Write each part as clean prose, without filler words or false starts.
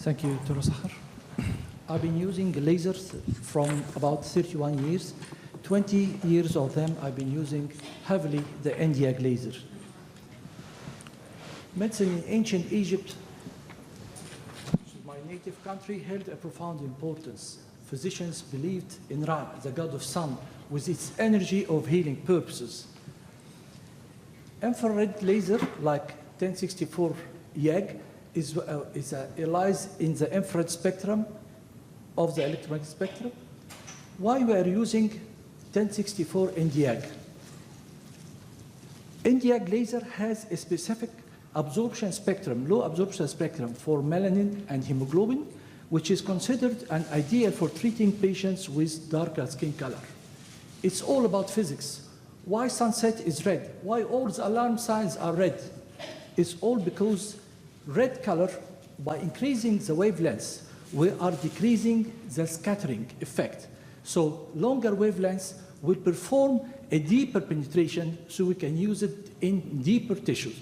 Thank you, Dr. Sahar. I've been using lasers from about 31 years. 20 years of them I've been using heavily the Nd:YAG laser. Medicine in ancient Egypt, which is my native country, held a profound importance. Physicians believed in Ra, the god of sun, with its energy of healing purposes. Infrared laser, like 1064 YAG, lies in the infrared spectrum of the electromagnetic spectrum. Why we are using 1064 Nd:YAG? Nd:YAG laser has a specific absorption spectrum, low absorption spectrum for melanin and hemoglobin, which is considered an ideal for treating patients with darker skin color. It's all about physics. Why sunset is red? Why all the alarm signs are red? It's all because red color, by increasing the wavelengths, we are decreasing the scattering effect. So longer wavelengths will perform a deeper penetration so we can use it in deeper tissues.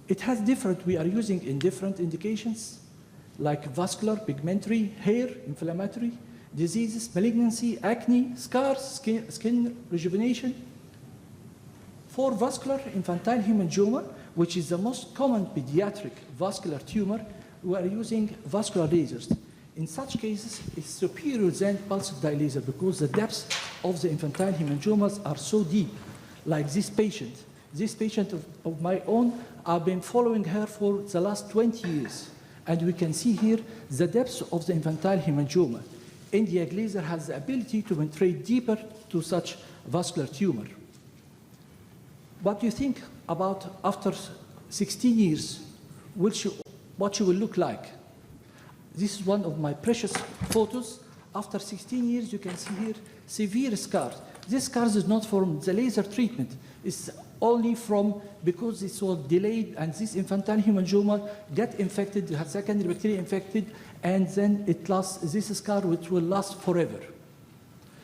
It has we are using in different indications, like vascular, pigmentary, hair, inflammatory, diseases, malignancy, acne, scars, skin rejuvenation. For vascular infantile hemangioma, which is the most common pediatric vascular tumor, we are using vascular lasers. In such cases, it's superior than pulsed dye laser because the depths of the infantile hemangiomas are so deep, like this patient. This patient of my own, I've been following her for the last 20 years. And we can see here the depths of the infantile hemangioma. Nd:YAG laser has the ability to penetrate deeper to such vascular tumor. What do you think about after 16 years, what you will look like? This is one of my precious photos. After 16 years, you can see here severe scars. This scars is not from the laser treatment. It's only from because it was delayed and this infantile hemangioma get infected, has secondary bacteria infected, and then it lasts, this scar which will last forever.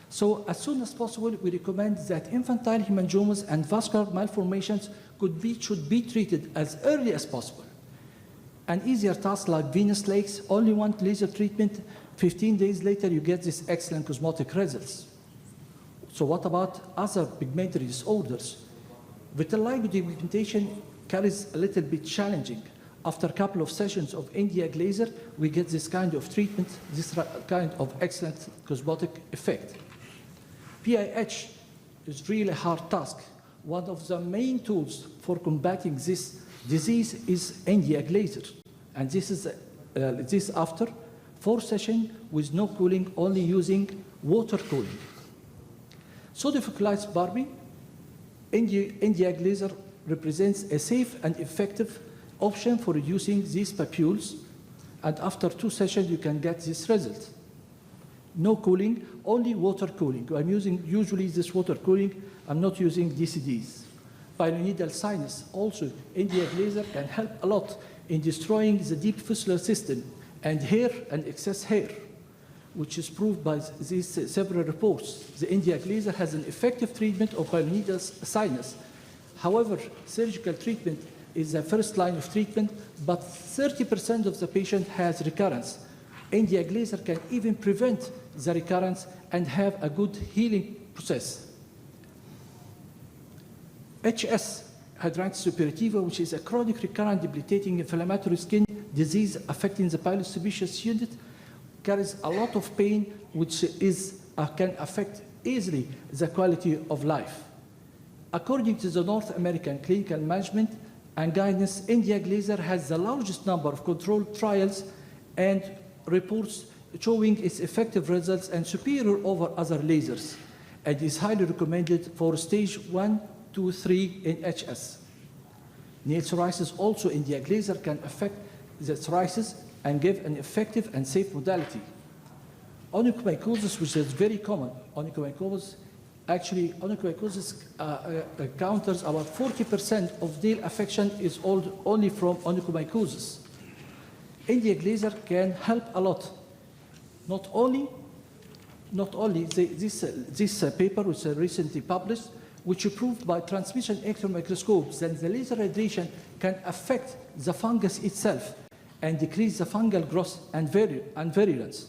So as soon as possible, we recommend that infantile hemangiomas and vascular malformations should be treated as early as possible. An easier task like venous lakes, only one laser treatment, 15 days later you get this excellent cosmetic results. So what about other pigmentary disorders? Vitiligo depigmentation carries a little bit challenging. After a couple of sessions of Nd:YAG laser, we get this kind of treatment, this kind of excellent cosmetic effect. PIH is really a hard task. One of the main tools for combating this disease is Nd:YAG laser. And this is this after 4 sessions with no cooling, only using water cooling. Pseudofocalized Barbie, Nd:YAG laser represents a safe and effective option for reducing these papules, and after 2 sessions you can get this result. No cooling, only water cooling. I'm using usually this water cooling, I'm not using DCDs. Pilonidal sinus, also Nd:YAG laser can help a lot in destroying the deep fistula system and hair and excess hair, which is proved by these several reports. The Nd:YAG laser has an effective treatment of pilonidal sinus. However, surgical treatment is the first line of treatment, but 30% of the patient has recurrence. Nd:YAG laser can even prevent the recurrence and have a good healing process. HS, hidradenitis suppurativa, which is a chronic recurrent debilitating inflammatory skin disease affecting the pilosebaceous unit, carries a lot of pain, which can affect easily the quality of life. According to the North American Clinical Management and Guidance, Nd:YAG laser has the largest number of controlled trials and reports showing its effective results and superior over other lasers, and is highly recommended for stage 1, 2, 3 in HS. Nail psoriasis, also Nd:YAG laser can affect the psoriasis and give an effective and safe modality. Onychomycosis, which is very common, onychomycosis counters about 40% of nail affection is only from onychomycosis. Nd:YAG laser can help a lot. Not only this paper, which is recently published, which proved by transmission electron microscopes that the laser radiation can affect the fungus itself and decrease the fungal growth and virulence.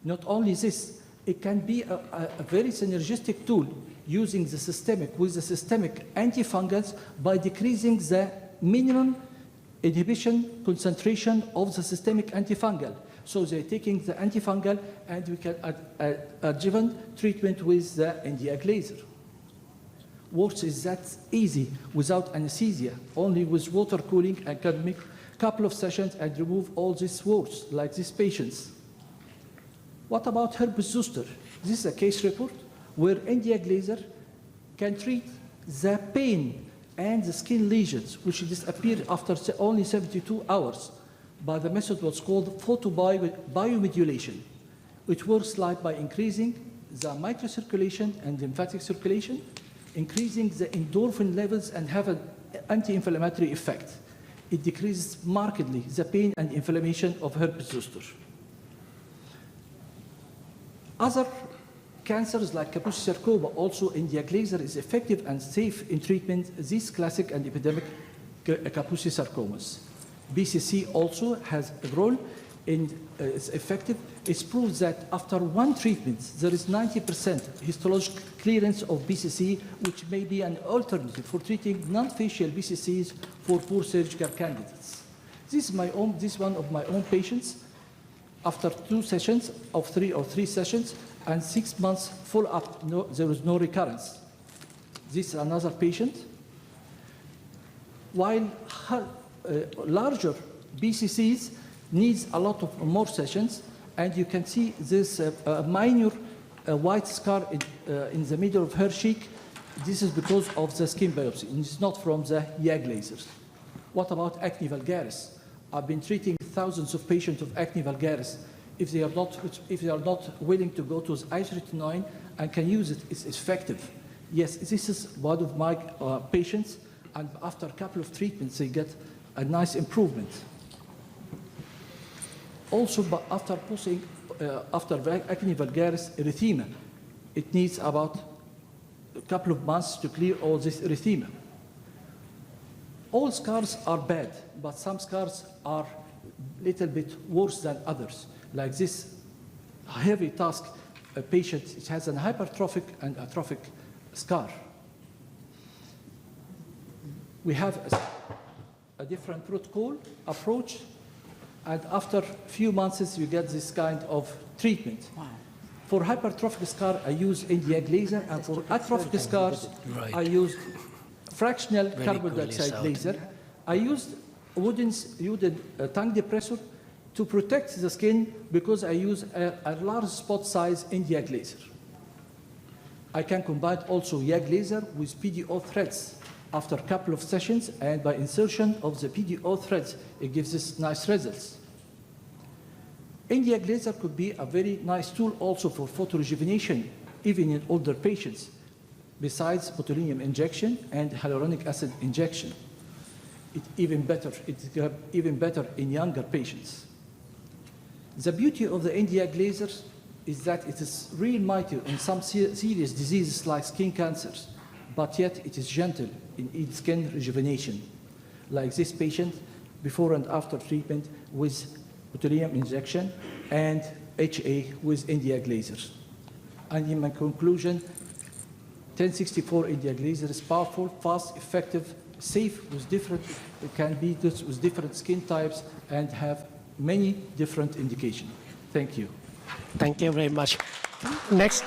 Not only this, it can be a very synergistic tool using the systemic with the systemic antifungals by decreasing the minimum inhibition concentration of the systemic antifungal. So they're taking the antifungal and we can adjuvant treatment with the Nd:YAG laser. Works is that easy without anesthesia, only with water cooling, and can make a couple of sessions and remove all these warts like these patients. What about herpes zoster? This is a case report where Nd:YAG laser can treat the pain and the skin lesions, which disappear after only 72 hours. But the method was called photobiomodulation. It works like by increasing the microcirculation and lymphatic circulation, increasing the endorphin levels and have an anti-inflammatory effect. It decreases markedly the pain and inflammation of herpes zoster. Other cancers like Kaposi sarcoma, also Nd:YAG laser is effective and safe in treatment these classic and epidemic Kaposi sarcomas. BCC also has a role in it's effective. It's proved that after one treatment, there is 90% histologic clearance of BCC, which may be an alternative for treating non-facial BCCs for poor surgical candidates. This is one of my own patients. After 2 sessions of 3 sessions and 6 months follow-up, there was no recurrence. This is another patient. While larger BCCs needs a lot of more sessions, and you can see this minor white scar in the middle of her cheek. This is because of the skin biopsy, and it's not from the YAG lasers. What about acne vulgaris? I've been treating thousands of patients of acne vulgaris. If they are not willing to go to isotretinoin and can use it, it's effective. Yes, this is one of my patients, and after a couple of treatments, they get a nice improvement. Also, but after acne vulgaris erythema, it needs about a couple of months to clear all this erythema. All scars are bad, but some scars are a little bit worse than others. Like this heavy task, a patient has an hypertrophic and atrophic scar. We have a different protocol approach, and after a few months, you get this kind of treatment. Wow. For hypertrophic scar, I use Nd:YAG laser, and for atrophic scars, I use fractional carbon dioxide laser. I used wooden tongue depressor to protect the skin because I use a large spot size Nd:YAG laser. I can combine also YAG laser with PDO threads after a couple of sessions, and by insertion of the PDO threads, it gives us nice results. Nd:YAG laser could be a very nice tool also for photorejuvenation, even in older patients, besides botulinum injection and hyaluronic acid injection. It's even better in younger patients. The beauty of the Nd:YAG laser is that it is real mighty in some serious diseases like skin cancers, but yet it is gentle in its skin rejuvenation, like this patient before and after treatment with botulinum injection and HA with Nd:YAG lasers. And in my conclusion, 1064 Nd:YAG laser is powerful, fast, effective, safe with different, it can be used with different skin types and have many different indications. Thank you. Thank you very much. Next.